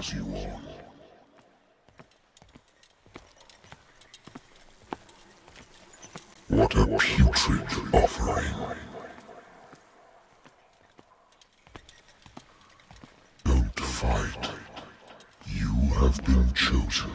as you are. What a putrid offering. Don't fight. You have been chosen.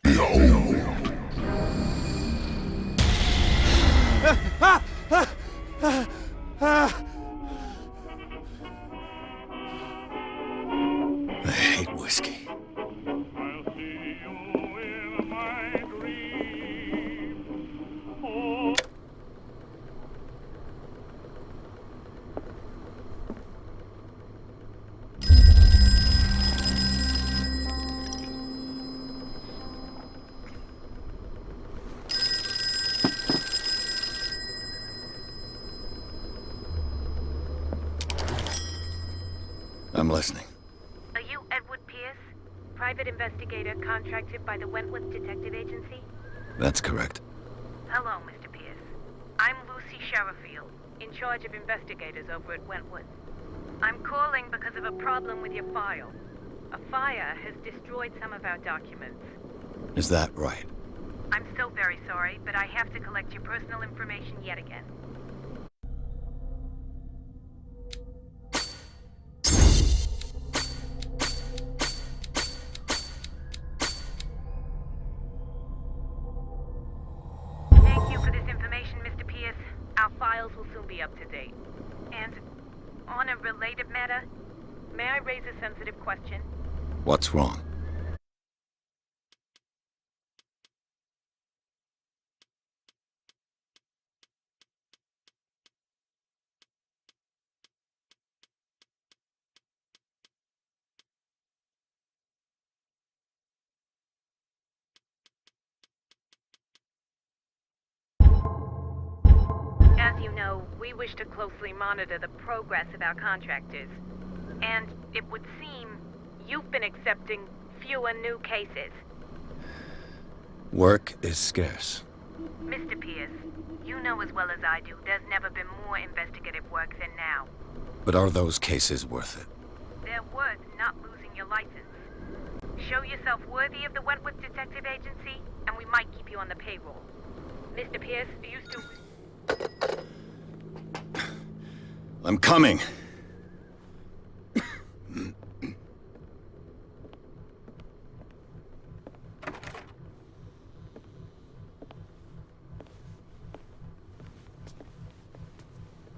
Behold. I hate whiskey. I'm listening. Are you Edward Pierce, private investigator contracted by the Wentworth Detective Agency? That's correct. Hello, Mr. Pierce. I'm Lucy Sherifield, in charge of investigators over at Wentworth. I'm calling because of a problem with your file. A fire has destroyed some of our documents. Is that right? I'm so very sorry, but I have to collect your personal information yet again. Thank you for this information, Mr. Pierce. Our files will soon be up to date. And on a related matter, may I raise a sensitive question? What's wrong? As you know, we wish to closely monitor the progress of our contractors. And it would seem you've been accepting fewer new cases. Work is scarce. Mr. Pierce, you know as well as I do there's never been more investigative work than now. But are those cases worth it? They're worth not losing your license. Show yourself worthy of the Wentworth Detective Agency, and we might keep you on the payroll. Mr. Pierce, are you still... I'm coming.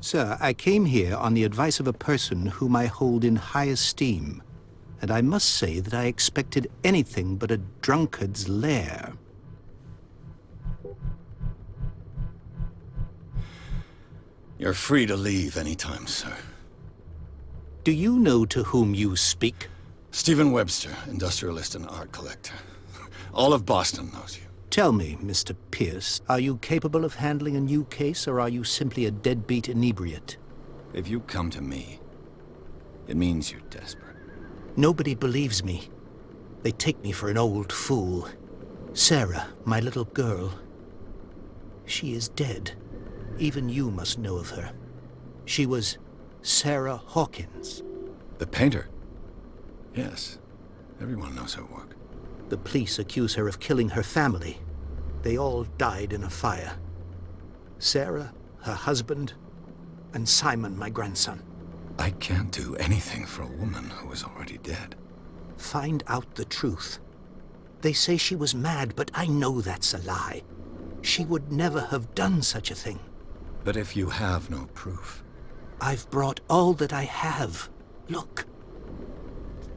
Sir, I came here on the advice of a person whom I hold in high esteem, and I must say that I expected anything but a drunkard's lair. You're free to leave anytime, sir. Do you know to whom you speak? Stephen Webster, industrialist and art collector. All of Boston knows you. Tell me, Mr. Pierce, are you capable of handling a new case, or are you simply a deadbeat inebriate? If you come to me, it means you're desperate. Nobody believes me. They take me for an old fool. Sarah, my little girl, she is dead. Even you must know of her. She was Sarah Hawkins. The painter? Yes. Everyone knows her work. The police accuse her of killing her family. They all died in a fire. Sarah, her husband, and Simon, my grandson. I can't do anything for a woman who is already dead. Find out the truth. They say she was mad, but I know that's a lie. She would never have done such a thing. But if you have no proof... I've brought all that I have. Look.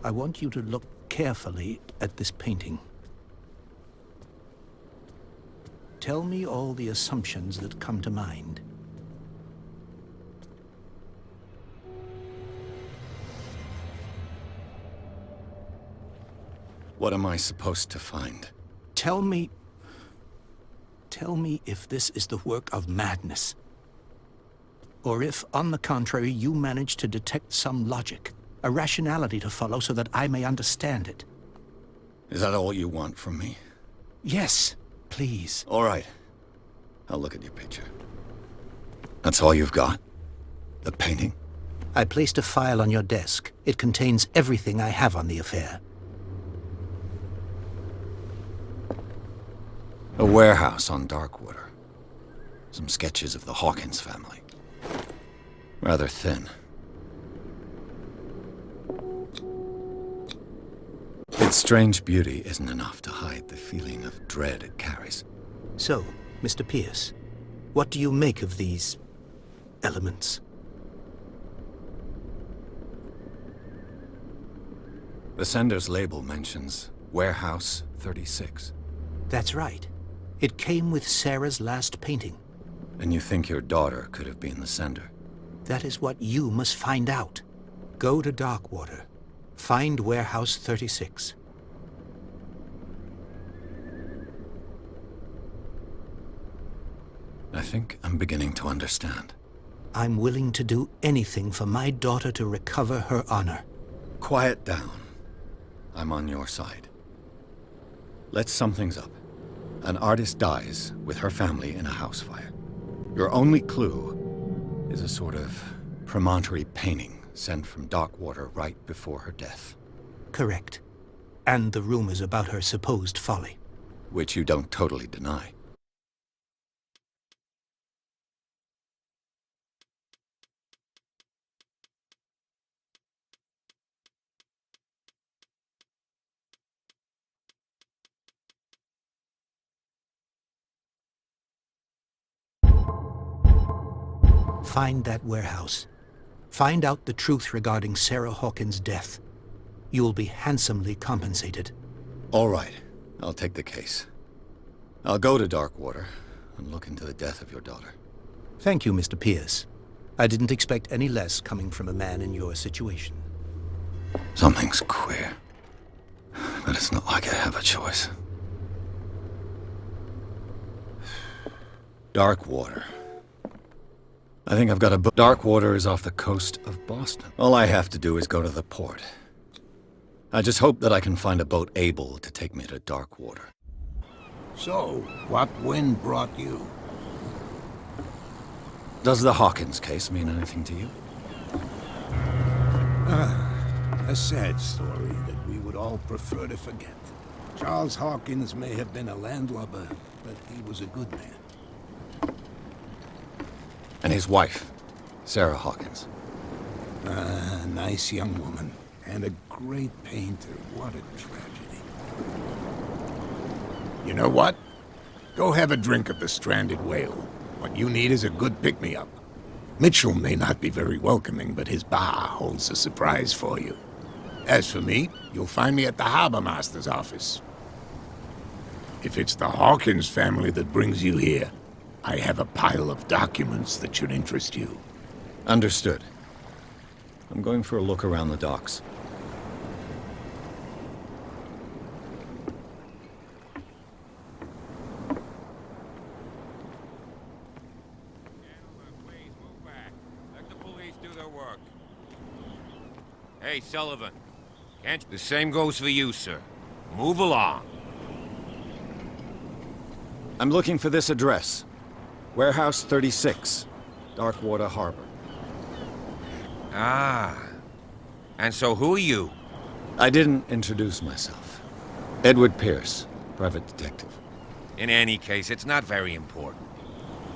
I want you to look carefully at this painting. Tell me all the assumptions that come to mind. What am I supposed to find? Tell me if this is the work of madness. Or if, on the contrary, you manage to detect some logic, a rationality to follow so that I may understand it. Is that all you want from me? Yes, please. All right. I'll look at your picture. That's all you've got? The painting? I placed a file on your desk. It contains everything I have on the affair. A warehouse on Darkwater. Some sketches of the Hawkins family. Rather thin. Its strange beauty isn't enough to hide the feeling of dread it carries. So, Mr. Pierce, what do you make of these elements? The sender's label mentions Warehouse 36. That's right. It came with Sarah's last painting. And you think your daughter could have been the sender? That is what you must find out. Go to Darkwater. Find Warehouse 36. I think I'm beginning to understand. I'm willing to do anything for my daughter to recover her honor. Quiet down. I'm on your side. Let's sum things up. An artist dies with her family in a house fire. Your only clue is a sort of promontory painting sent from Darkwater right before her death. Correct. And the rumors about her supposed folly. Which you don't totally deny. Find that warehouse. Find out the truth regarding Sarah Hawkins' death. You'll be handsomely compensated. All right. I'll take the case. I'll go to Darkwater and look into the death of your daughter. Thank you, Mr. Pierce. I didn't expect any less coming from a man in your situation. Something's queer. But it's not like I have a choice. Darkwater. I think I've got a book. Darkwater is off the coast of Boston. All I have to do is go to the port. I just hope that I can find a boat able to take me to Darkwater. So, what wind brought you? Does the Hawkins case mean anything to you? A sad story that we would all prefer to forget. Charles Hawkins may have been a landlubber, but he was a good man. And his wife, Sarah Hawkins. A nice young woman, and a great painter. What a tragedy. You know what? Go have a drink at the Stranded Whale. What you need is a good pick-me-up. Mitchell may not be very welcoming, but his bar holds a surprise for you. As for me, you'll find me at the Harbor Master's office. If it's the Hawkins family that brings you here, I have a pile of documents that should interest you. Understood. I'm going for a look around the docks. Gentlemen, please move back. Let the police do their work. Hey, Sullivan. Can't... The same goes for you, sir. Move along. I'm looking for this address. Warehouse 36, Darkwater Harbor. Ah. And so who are you? I didn't introduce myself. Edward Pierce, private detective. In any case, it's not very important.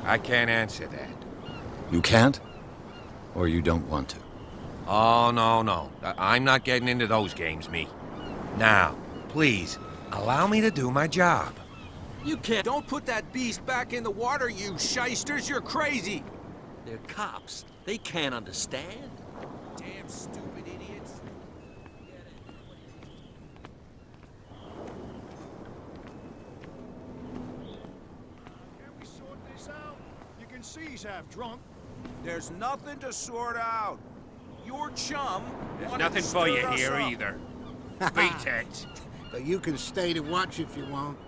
I can't answer that. You can't? Or you don't want to? Oh, no. I'm not getting into those games, me. Now, please, allow me to do my job. You can't. Don't put that beast back in the water, you shysters. You're crazy. They're cops. They can't understand. Damn stupid idiots. Can we sort this out? You can see he's half drunk. There's nothing to sort out. Your chum. There's wanted nothing to for you stir us here up. either. Beat it. But you can stay to watch if you want.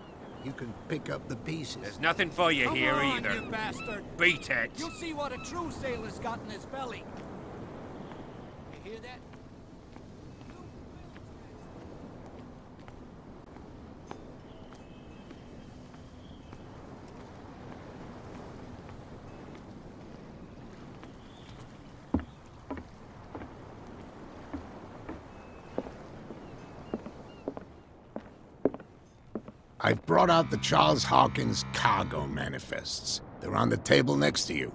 You can pick up the pieces. There's nothing for you here on, either. you bastard! Beat it. You'll see what a true sailor's got in his belly. You hear that? I've brought out the Charles Hawkins cargo manifests. They're on the table next to you.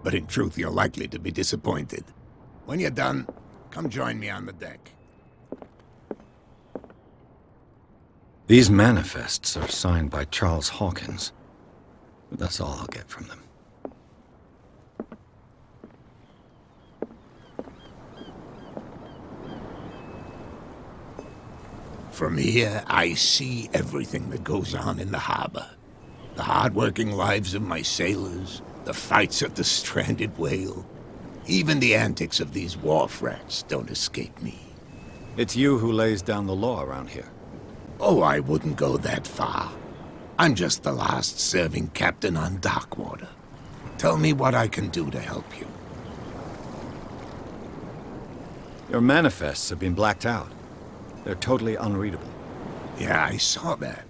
But in truth, you're likely to be disappointed. When you're done, come join me on the deck. These manifests are signed by Charles Hawkins. But that's all I'll get from them. From here, I see everything that goes on in the harbor. The hard-working lives of my sailors, the fights of the stranded whale. Even the antics of these wharf rats don't escape me. It's you who lays down the law around here. Oh, I wouldn't go that far. I'm just the last serving captain on Darkwater. Tell me what I can do to help you. Your manifests have been blacked out. They're totally unreadable. Yeah, I saw that.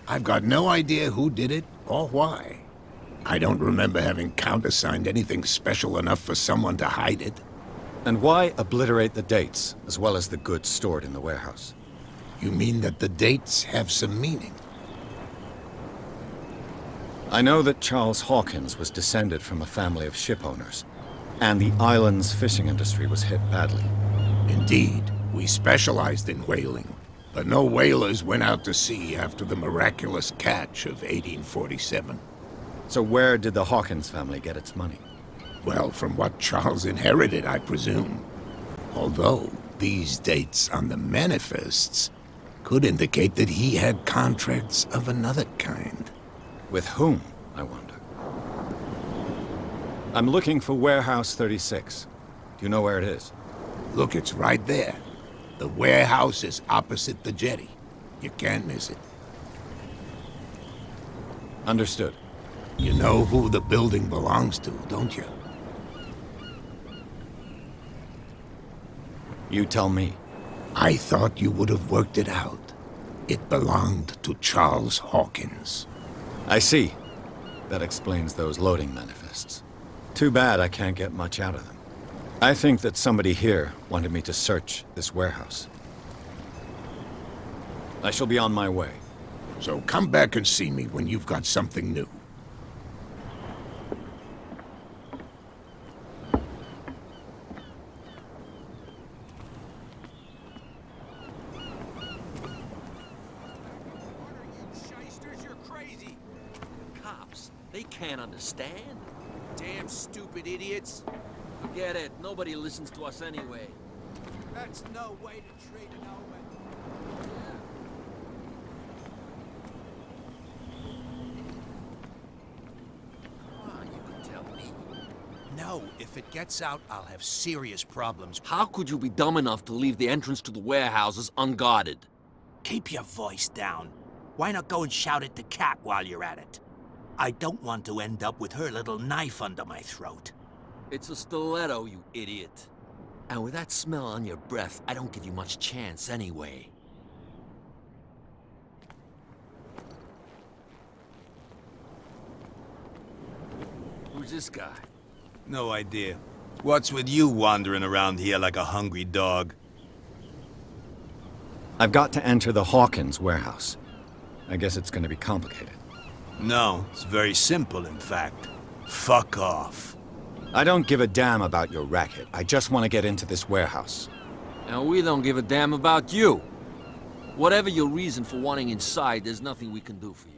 I've got no idea who did it or why. I don't remember having countersigned anything special enough for someone to hide it. And why obliterate the dates, as well as the goods stored in the warehouse? You mean that the dates have some meaning? I know that Charles Hawkins was descended from a family of ship owners, and the island's fishing industry was hit badly. Indeed, we specialized in whaling, but no whalers went out to sea after the miraculous catch of 1847. So where did the Hawkins family get its money? Well, from what Charles inherited, I presume. Although, these dates on the manifests could indicate that he had contracts of another kind. With whom, I wonder? I'm looking for Warehouse 36. Do you know where it is? Look, it's right there. The warehouse is opposite the jetty. You can't miss it. Understood. You know who the building belongs to, don't you? You tell me. I thought you would have worked it out. It belonged to Charles Hawkins. I see. That explains those loading manifests. Too bad I can't get much out of them. I think that somebody here wanted me to search this warehouse. I shall be on my way. So come back and see me when you've got something new. They can't understand. Damn stupid idiots. Forget it. Nobody listens to us anyway. That's no way to treat an omen. Oh, you can tell me. No, if it gets out, I'll have serious problems. How could you be dumb enough to leave the entrance to the warehouses unguarded? Keep your voice down. Why not go and shout at the cat while you're at it? I don't want to end up with her little knife under my throat. It's a stiletto, you idiot. And with that smell on your breath, I don't give you much chance anyway. Who's this guy? No idea. What's with you wandering around here like a hungry dog? I've got to enter the Hawkins warehouse. I guess it's going to be complicated. No, it's very simple, in fact. Fuck off. I don't give a damn about your racket. I just want to get into this warehouse. And we don't give a damn about you. Whatever your reason for wanting inside, there's nothing we can do for you.